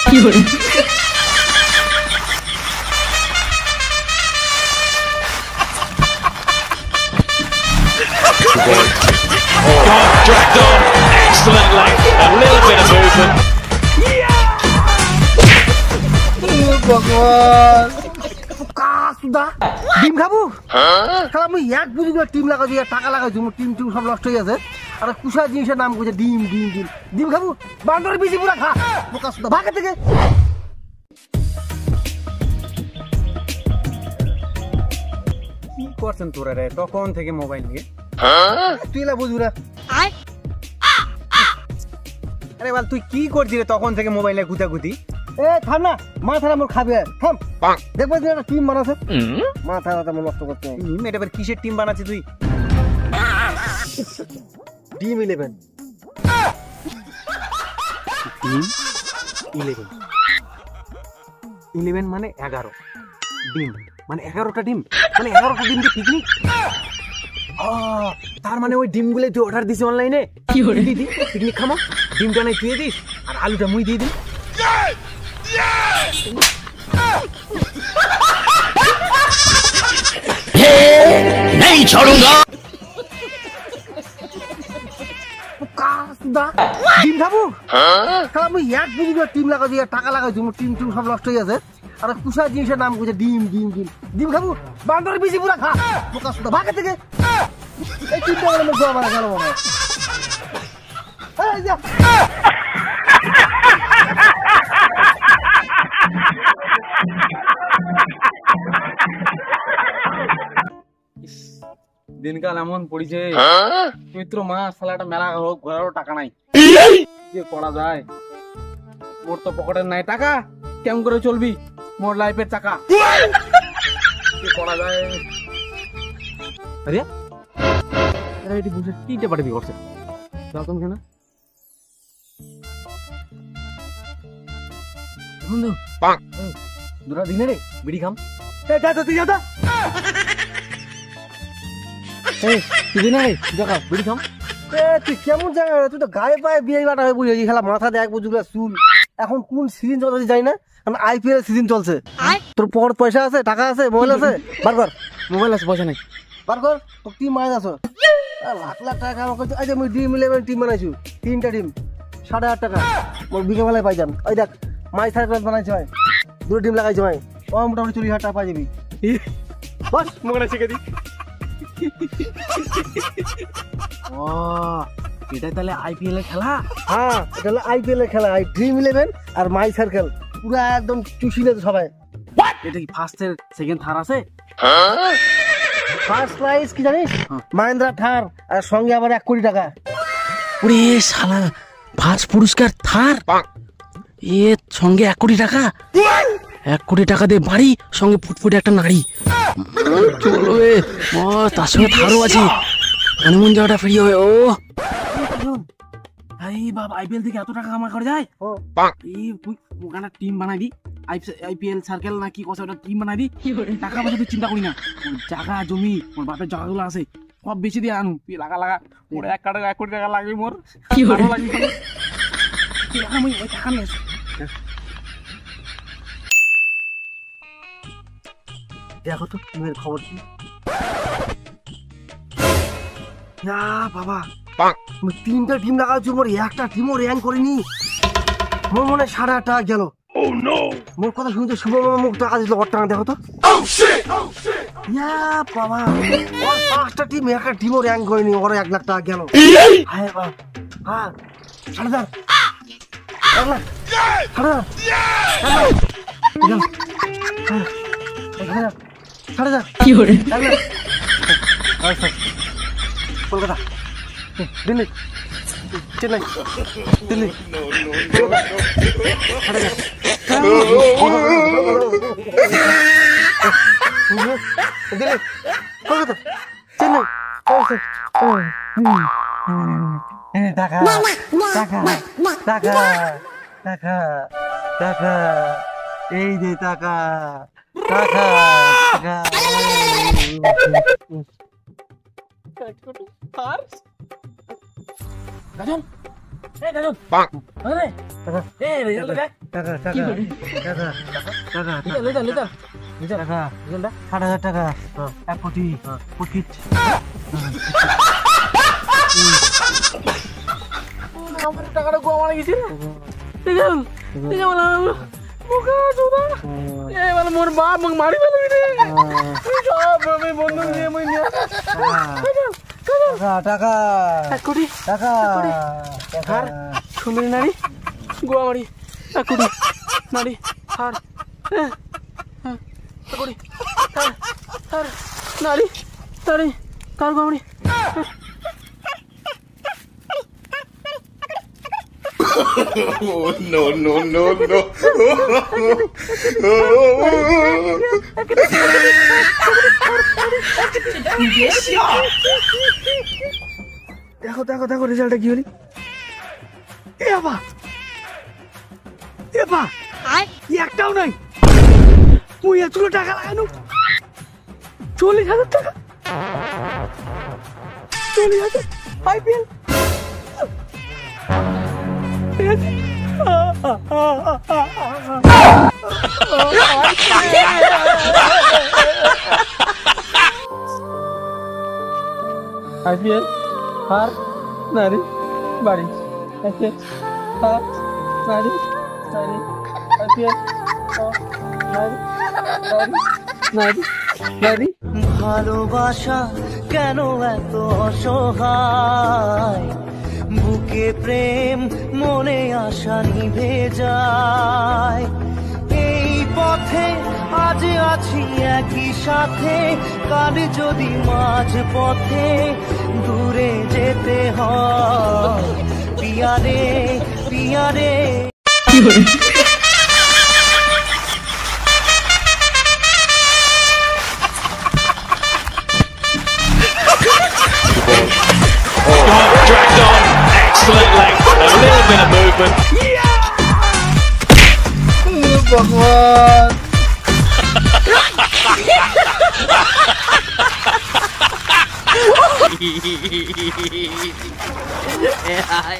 Dragged on excellent length, a little bit of movement. ভগবান কাসুদা ডিম খাবো খালা আমি এক বুঝি টিম লাগাই দিয়ে টাকা লাগাইছি মোর টিম সব নষ্ট হয়ে গেছে আর কুসা জিনিসের নাম কইছে ডিম ডিম ডিম ডিম খাবো বান্দর বিজি পুরা খা কাসুদা ভাগে থেকে কি করছেন তোরা রে তখন থেকে মোবাইল নিয়ে তুই লা বুঝবি না আরে বল তুই কি করছিস রে তখন থেকে মোবাইলে গুতাগুতি এ থাম না মাথা মোর খাবে থাম দেখবো যে একটা টিম বানাছে মাথা মোর নষ্ট করতে এটা এবার কিসের টিম বানাচ্ছিস তুই ডিম 11 11 মানে 11 ডিম মানে 11টা ডিম মানে 11টা ডিম দিয়ে পিকনিক তার মানে ওই ডিমগুলো তুই অর্ডার দিছিস অনলাইনে পিকনিক খামো ডিমটা নাই তুই দিস আর আলুটা মুই দিয়ে দিই नहीं छोड़ूंगा। ডিম খাবো আমি এক বুঝি টিম লাগাই দিয়ে টাকা লাগাইছি মোর টিম সব নষ্ট হয়ে গেছে আর কুসা জিনিসের নাম কইছে ডিম ডিম ডিম ডিম খাবো বান্দর বিজি পুরা খা কাসুদা ভাগে থেকে এই টিমটা আমার জমা মারা গেল মনে এই যা দিনকাল এমন পড়িছে চৈত্র মাস সালাটা মেলা হোক ঘোরারও টাকা নাই যে করা যায় মোর তো পকেটের নাই টাকা কেমন করে চলবি মোর লাইফের টাকা কি করা যায় আরে আরে এটি বুঝে কি টেপাটেপি করছে যাও তুমি কেন বন্ধু দুটা দিনে রে বিড়ি খাম যা তো তুই যা তো তুই না রে দেখা বিড়ি খাম তুই কেমন জায়গা তুই তো গায়ে পায়ে বিয়ে বাটা হয়ে বুঝেছি খেলা মাথা দেখ বুঝুগুলা চুল এখন কোন সিজন চলছে জানি না এখন আইপিএল সিজন চলছে তোর পকেট পয়সা আছে টাকা আছে মোবাইল আছে বার কর মোবাইল আছে পয়সা নাই বার কর তো টিম মাইজ আছো লাখ লাখ টাকা আমার কাছে আজ আমি ডিম 11 টিম বানাইছি 3টা টিম 8.5 টাকা মোর বিঘা বেলায় পাই যাম ওই দেখ মাই সার্কেল বানাইছি ভাই 2 টিম লাগাইছি ভাই ও মোটামুটি 40,000 টাকা পাই যাবি বস মোগরা শিখে দি ও এটা তাহলে আইপিএল এর খেলা হ্যাঁ এটা হলো আইপিএল এর খেলা ড্রিম 11 আর মাই সার্কেল পুরো একদম চুষিলে সবাই এটা কি ফার্স্ট এর সেকেন্ড থার্ড আছে ফার্স্ট প্রাইজ কি জানিস মহিন্দ্রা থার আর সঙ্গে আবার 1 কোটি টাকা ওরে শালা ফার্স্ট পুরস্কার থার এ সঙ্গে 1 কোটি টাকা 1 কোটি টাকা দিয়ে বাড়ি সঙ্গে ফুটফুটে একটা নারী চলো এ তার সঙ্গে থারও আছে হনুমান যাওয়াটা ফ্রি হবে ও এই বাবা আইপিএল থেকে এত টাকা কামাই করে যায় এই তুই ওখানে টিম বানাবি আইপিএল সার্কেল না কি কথা ওটা টিম বানাবি টাকা পয়সা তুই চিন্তা করি না জায়গা জমি মোর বাপের জায়গাগুলো আছে সব বেশি দিয়ে আনু তুই লাগা মোর 1 কোটি টাকা লাগবে মোর আরো লাগবে আমি ওই টাকা নিয়ে আসি দেখো তো টিমের খবর কি না বাবা আমি 3টা টিম লাগাচ্ছি মোর একটা টিমও র্যাঙ্ক করিনি মোর মনে 8.5 টাকা গেল মোর কথা শুনতে শুভ মামা মুখ টাকা দিল ওর টাকা দেখো তো ইয়া বাবা ওর 5টা টিম একটা টিমও র্যাঙ্ক করিনি ওর 1 লাখ টাকা গেল হ্যাঁ বাবা হ্যাঁ 8,000 1 লাখ 8,000 কি করে কলকাতা দিল্লি চেন্নাই দিল্লি দিল্লি কলকাতা চেন্নাই টাকা টাকা টাকা টাকা টাকা এই যে টাকা টাকা টাকা গাজন এই দাদু আরে এই রেজাল্ট দেখ টাকা টাকা টাকা টাকা লিটার লিটার টাকা রেজাল্টটা 60,000 টাকা 1 কোটি পকেট আমার টাকাটা গোয়া মারা গেছে ঠিক আছে ঠিক আছে বলা মুখা চোদা এই বলে মোর বাপ মগ মারি ফেলে রে সব আমি বন্ধু নিয়ে মই নিয়ে টাকা টাকা 1 কোটি টাকা হার সুন্দরী নারী গোয়া মারি 1 কোটি নারী হার 1 কোটি হার নারী নারী কার গোয়া মারি Oh, no, no, no, no. দেখো দেখো দেখো রেজাল্টটা কি হলি এ বাবা একটাও নাই তুই এতগুলো টাকা লাগানো 40,000 টাকা 40,000 আইপিএল ঠিক আছে আইপিএল হার নারী বাড়ি আছে হার নারী নারী আইপিএল নারী নারী নারী ভালোবাসা কেন এত অসহায় বুকে প্রেম মনে আশা নিভে যায় এই পথে আজ আছি একই সাথে কাল যদি মাঝ পথে দূরে যেতে হয় পিয়ারে পিয়ারে Dragged on, excellent length, a little bit of movement. Yeah.